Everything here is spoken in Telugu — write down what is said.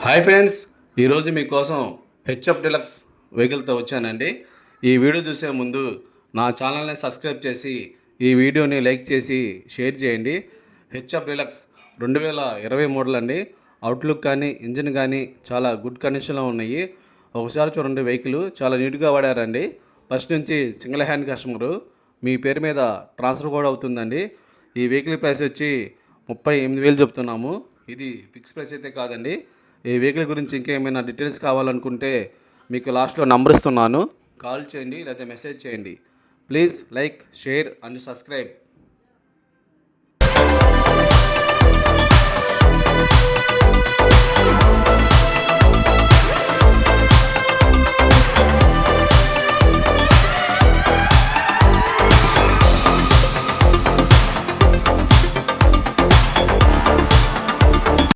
హాయ్ ఫ్రెండ్స్, ఈరోజు మీకోసం హెచ్ఎఫ్ డీలక్స్ వెహికల్తో వచ్చానండి. ఈ వీడియో చూసే ముందు నా ఛానల్ని సబ్స్క్రైబ్ చేసి ఈ వీడియోని లైక్ చేసి షేర్ చేయండి. హెచ్ఎఫ్ డీలక్స్ 2020 మోడల్ అండి. అవుట్లుక్ కానీ ఇంజిన్ కానీ చాలా గుడ్ కండిషన్లో ఉన్నాయి. ఒకసారి చూడండి, వెహికల్ చాలా నీట్గా వాడారండి. ఫస్ట్ నుంచి సింగిల్ హ్యాండ్ కస్టమరు, మీ పేరు మీద ట్రాన్స్ఫర్ కూడా అవుతుందండి. ఈ వెహికల్ ప్రైస్ వచ్చి 38,000 చెప్తున్నాము. ఇది ఫిక్స్ ప్రైస్ అయితే కాదండి. ఈ వెహికల్ గురించి ఇంకేమైనా డీటెయిల్స్ కావాలనుకుంటే మీకు లాస్ట్లో నంబర్ ఇస్తున్నాను, కాల్ చేయండి లేదా మెసేజ్ చేయండి. Please like, share and subscribe.